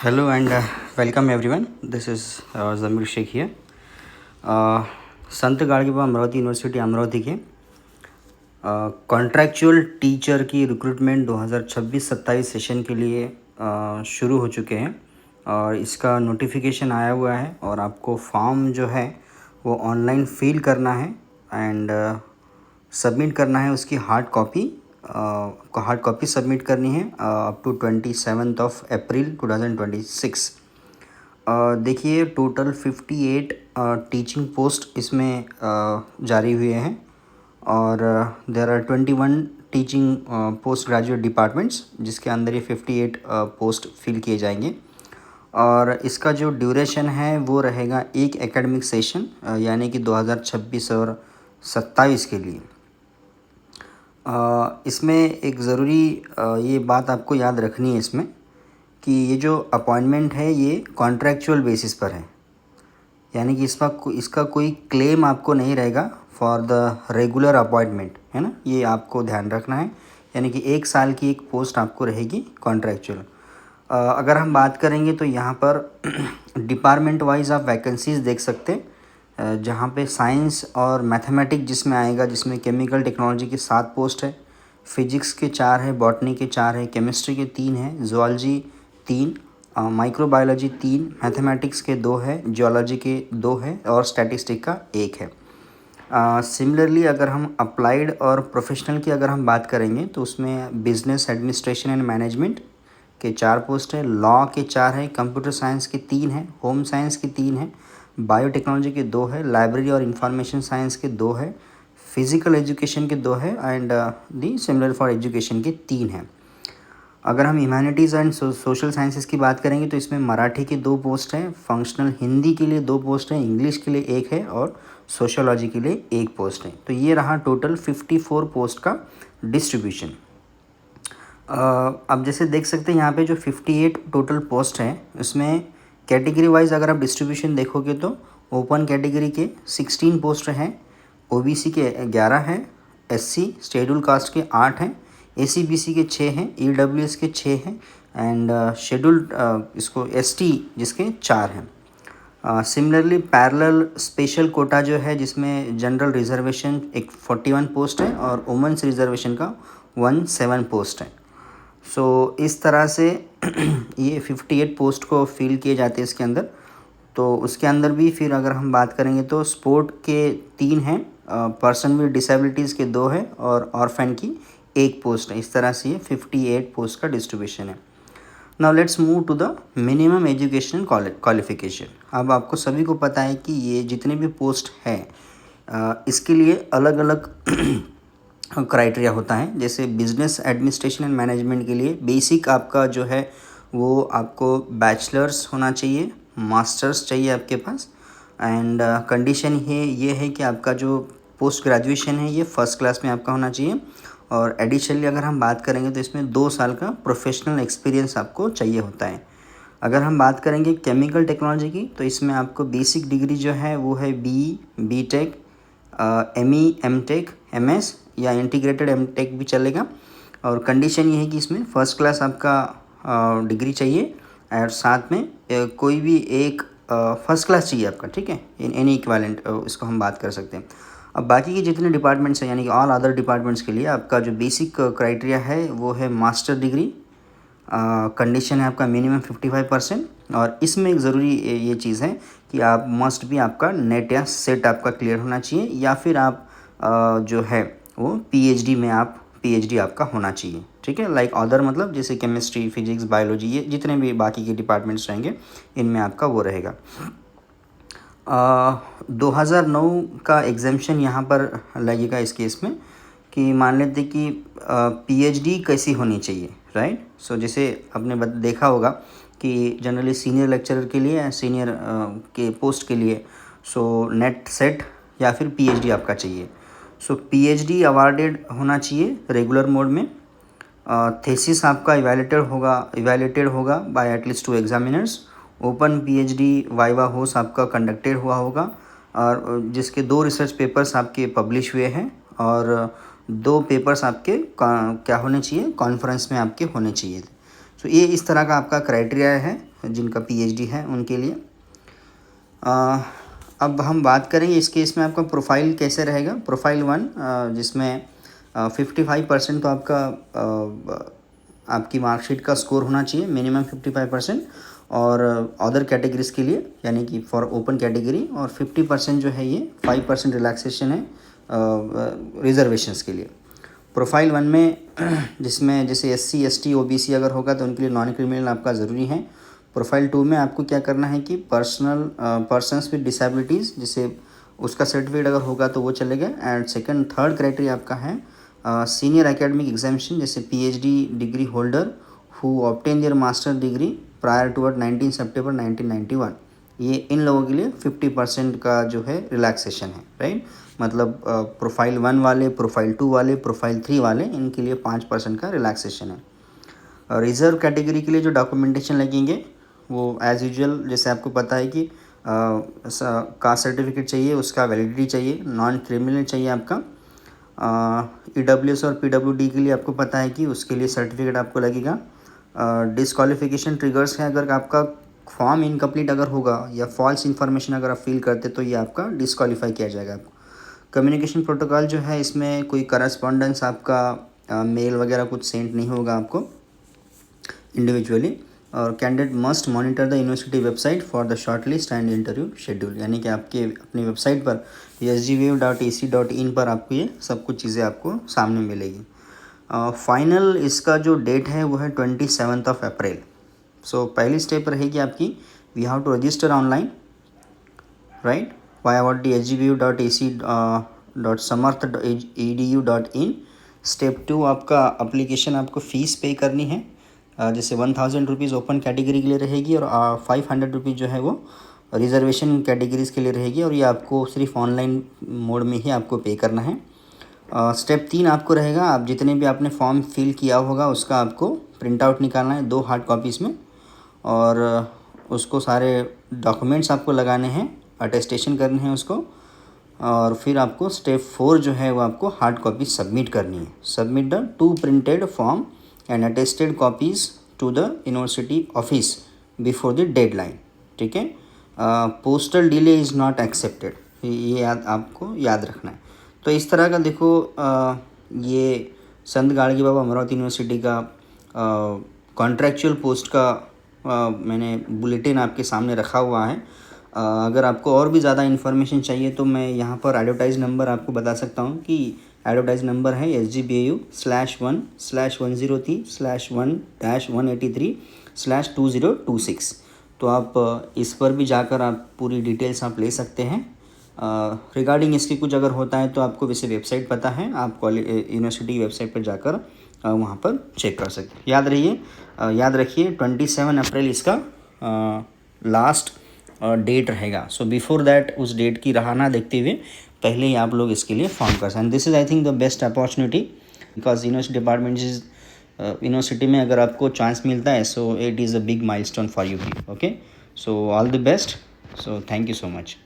Hello and welcome everyone. This is Zamir Sheikh here. Sant गाड़गेबाबा Amravati university Amravati के contractual teacher की recruitment 2026-27 session के लिए शुरू हो चुके हैं और इसका नोटिफिकेशन आया हुआ है और आपको फॉर्म जो है वो ऑनलाइन फिल करना है एंड सबमिट करना है। उसकी हार्ड कॉपी सबमिट करनी है अप टू 27 अप्रैल 2026। देखिए टोटल 58 टीचिंग पोस्ट इसमें जारी हुए हैं और there are 21 teaching post graduate departments जिसके अंदर ये 58 पोस्ट फिल किए जाएंगे और इसका जो ड्यूरेशन है वो रहेगा एक एकेडमिक सेशन यानी कि 2026 और 27 के लिए। इसमें एक ज़रूरी ये बात आपको याद रखनी है इसमें कि ये जो अपॉइंटमेंट है ये कॉन्ट्रैक्चुअल बेसिस पर है, यानी कि इसका कोई क्लेम आपको नहीं रहेगा फॉर द रेगुलर अपॉइंटमेंट, है ना। ये आपको ध्यान रखना है, यानी कि 1 साल की एक पोस्ट आपको रहेगी कॉन्ट्रैक्चुअल। अगर हम बात करेंगे तो यहाँ पर डिपार्टमेंट वाइज आप वैकेंसीज़ देख सकते हैं, जहाँ पे साइंस और मैथमेटिक्स जिसमें आएगा, जिसमें केमिकल टेक्नोलॉजी की 7 पोस्ट है, फिजिक्स के 4 है, बॉटनी के 4 है, केमिस्ट्री के 3 है, जूलॉजी 3, माइक्रोबायोलॉजी 3, मैथमेटिक्स के 2 है, जियोलॉजी के 2 है और स्टैटिस्टिक का 1 है। सिमिलरली अगर हम अप्लाइड और प्रोफेशनल की अगर हम बात करेंगे तो उसमें बिजनेस एडमिनिस्ट्रेशन एंड मैनेजमेंट के 4 पोस्ट है, लॉ के 4 है, कंप्यूटर साइंस के 3 है, होम साइंस के 3 है, बायोटेक्नोलॉजी के 2 है, लाइब्रेरी और इंफॉर्मेशन साइंस के 2 है, फिज़िकल एजुकेशन के 2 है and the similar for education के 3 है। अगर हम ह्यूमैनिटीज़ एंड सोशल साइंसेस की बात करेंगे तो इसमें मराठी की 2 पोस्ट हैं, फंक्शनल हिंदी के लिए 2 पोस्ट हैं, इंग्लिश के लिए 1 है और सोशियोलॉजी के लिए 1 पोस्ट है। तो ये रहा टोटल 54 पोस्ट का डिस्ट्रीब्यूशन। अब जैसे देख सकते हैं यहाँ पे जो 58 टोटल पोस्ट है उसमें कैटेगरी वाइज अगर आप डिस्ट्रीब्यूशन देखोगे तो ओपन कैटेगरी के 16 पोस्ट हैं, ओबीसी के 11 हैं, एससी शेड्यूल कास्ट के 8 हैं, एसी बीसी के 6 हैं, ईडब्ल्यूएस के 6 हैं एंड शेड्यूल्ड इसको एसटी जिसके 4 हैं। सिमिलरली पैरेलल स्पेशल कोटा जो है जिसमें जनरल रिजर्वेशन एक 41 पोस्ट है और वुमेन्स रिजर्वेशन का 17 पोस्ट है। सो इस तरह से ये 58 पोस्ट को फिल किए जाते हैं इसके अंदर। तो उसके अंदर भी फिर अगर हम बात करेंगे तो स्पोर्ट के 3 हैं, पर्सन विद डिसेबिलिटीज़ के 2 है और ऑर्फन की 1 पोस्ट है। इस तरह से ये 58 पोस्ट का डिस्ट्रीब्यूशन है। Now let's move to the minimum education qualification. अब आपको सभी को पता है कि ये जितने भी पोस्ट है इसके लिए अलग अलग क्राइटेरिया होता है। जैसे बिजनेस एडमिनिस्ट्रेशन एंड मैनेजमेंट के लिए बेसिक आपका जो है वो आपको बैचलर्स होना चाहिए, मास्टर्स चाहिए आपके पास एंड कंडीशन ये है कि आपका जो पोस्ट ग्रेजुएशन है ये फर्स्ट क्लास में आपका होना चाहिए और एडिशनली अगर हम बात करेंगे तो इसमें 2 साल का प्रोफेशनल एक्सपीरियंस आपको चाहिए होता है। अगर हम बात करेंगे केमिकल टेक्नोलॉजी की तो इसमें आपको बेसिक डिग्री जो है वो है B tech, ME, MTech, MS या इंटीग्रेटेड एमटेक भी चलेगा और कंडीशन ये है कि इसमें फ़र्स्ट क्लास आपका डिग्री चाहिए और साथ में कोई भी एक फर्स्ट क्लास चाहिए आपका, ठीक है, इन एनी इक्विवेलेंट इसको हम बात कर सकते हैं। अब बाकी के जितने डिपार्टमेंट्स हैं यानी कि ऑल अदर डिपार्टमेंट्स के लिए आपका जो बेसिक क्राइटेरिया है वो है मास्टर डिग्री, कंडीशन है आपका मिनिमम 55% और इसमें एक ज़रूरी ये चीज़ है कि आप मस्ट भी आपका नेट या सेट आपका क्लियर होना चाहिए या फिर आप जो है वो पीएचडी आपका होना चाहिए, ठीक है। लाइक अदर मतलब जैसे केमिस्ट्री, फिजिक्स, बायोलॉजी, ये जितने भी बाकी के डिपार्टमेंट्स रहेंगे इनमें आपका वो रहेगा। 2009 का एग्जाम्शन यहाँ पर लगेगा इस केस में कि मान लेते कि पीएचडी कैसी होनी चाहिए, राइट। सो जैसे आपने देखा होगा कि जनरली सीनियर लेक्चरर के लिए, सीनियर के पोस्ट के लिए सो नेट सेट या फिर पीएचडी आपका चाहिए। सो पीएचडी अवार्डेड होना चाहिए रेगुलर मोड में। थेसिस आपका इवैल्यूएटेड होगा bye at least 2 examiners. Open PhD viva होस आपका कंडक्टेड हुआ होगा और जिसके 2 रिसर्च पेपर्स आपके पब्लिश हुए हैं और 2 पेपर्स आपके क्या होने चाहिए, कॉन्फ्रेंस में आपके होने चाहिए। सो ये इस तरह का आपका क्राइटेरिया है जिनका PhD है उनके लिए। अब हम बात करेंगे इस केस में आपका प्रोफाइल कैसे रहेगा। प्रोफाइल 1 जिसमें 55% तो आपकी मार्कशीट का स्कोर होना चाहिए, मिनिमम 55%, और अदर कैटेगरीज़ के लिए यानी कि फॉर ओपन कैटेगरी, और 50% जो है ये 5% रिलैक्सेशन है रिजर्वेशंस के लिए। प्रोफाइल 1 में जिसमें जैसे SC ST OBC अगर होगा तो उनके लिए नॉन क्रिमिनल आपका ज़रूरी है। प्रोफाइल 2 में आपको क्या करना है कि पर्सनस विद डिसेबिलिटीज़, जिसे उसका सर्टिफिकेट अगर होगा तो वो चलेगा। एंड थर्ड क्राइटेरिया आपका है सीनियर एकेडमिक एग्जामिनेशन, जैसे PhD degree holder who obtain their master degree prior to 19 सितंबर 1991। ये इन लोगों के लिए 50% का जो है रिलैक्सेशन है, राइट। मतलब प्रोफाइल 1 वाले, प्रोफाइल 2 वाले, प्रोफाइल 3 वाले, इनके लिए 5% का रिलैक्सेशन है। रिजर्व कैटेगरी के लिए जो डॉक्यूमेंटेशन लगेंगे वो एज़ यूजुअल जैसे आपको पता है कि कास्ट सर्टिफिकेट चाहिए, उसका वैलिडिटी चाहिए, नॉन क्रिमिनल चाहिए आपका। EWS और PWD के लिए आपको पता है कि उसके लिए सर्टिफिकेट आपको लगेगा। डिसक्वालिफिकेशन ट्रिगर्स हैं, अगर आपका फॉर्म इनकम्प्लीट अगर होगा या फॉल्स इन्फॉर्मेशन अगर आप फिल करते तो ये आपका डिसक्वालीफाई किया जाएगा आपको। कम्युनिकेशन प्रोटोकॉल जो है, इसमें कोई करस्पॉन्डेंस आपका मेल वगैरह कुछ सेंड नहीं होगा आपको इंडिविजुअली। और candidate must monitor the university website for the short list and interview schedule, यानी कि आपके अपनी वेबसाइट पर sgwave.ac.in पर आपको ये सब कुछ चीज़ें आपको सामने मिलेगी। फाइनल इसका जो डेट है वो है 27 अप्रैल। सो पहली स्टेप रहेगी आपकी, we have to register online, right, via.ac.samarth.edu.in। Step 2 आपका अप्लीकेशन आपको फ़ीस पे करनी है, जैसे 1000 रुपीज़ ओपन कैटेगरी के लिए रहेगी और 500 रुपीज़ जो है वो रिजर्वेशन कैटेगरीज़ के लिए रहेगी, और ये आपको सिर्फ ऑनलाइन मोड में ही आपको पे करना है। स्टेप 3 आपको रहेगा, आप जितने भी आपने फॉर्म फिल किया होगा उसका आपको प्रिंट आउट निकालना है 2 हार्ड कॉपीज़ में, और उसको सारे डॉक्यूमेंट्स आपको लगाने हैं, अटेस्टेशन करने हैं उसको, और फिर आपको स्टेप 4 जो है वो आपको हार्ड कॉपी सबमिट करनी है। Submit the 2 printed form and attested copies to the university office before the deadline, ठीक है। Postal delay is not accepted, ये आपको याद रखना है। तो इस तरह का देखो, ये संत गाड़गी बाबा अमरावती यूनिवर्सिटी का कॉन्ट्रैक्चुअल पोस्ट का मैंने बुलेटिन आपके सामने रखा हुआ है। अगर आपको और भी ज़्यादा इन्फॉर्मेशन चाहिए तो मैं यहाँ पर एडवर्टाइज नंबर आपको बता सकता हूँ कि एडवर्टाइज नंबर है SGBAU/1/103/183/2026। तो आप इस पर भी जाकर आप पूरी डिटेल्स आप ले सकते हैं। रिगार्डिंग इसकी कुछ अगर होता है तो आपको वैसे वेबसाइट पता है, आप यूनिवर्सिटी वेबसाइट पर जाकर वहाँ पर चेक कर सकते हैं। याद रखिए 27 अप्रैल इसका लास्ट डेट रहेगा। सो बिफोर दैट उस डेट की राह ना देखते हुए पहले ही आप लोग इसके लिए फॉर्म कर सकते हैं। This is I think the best opportunity, because university department is university में अगर आपको चांस मिलता है, so it is a big milestone for you. Okay, so all the best, so thank you so much.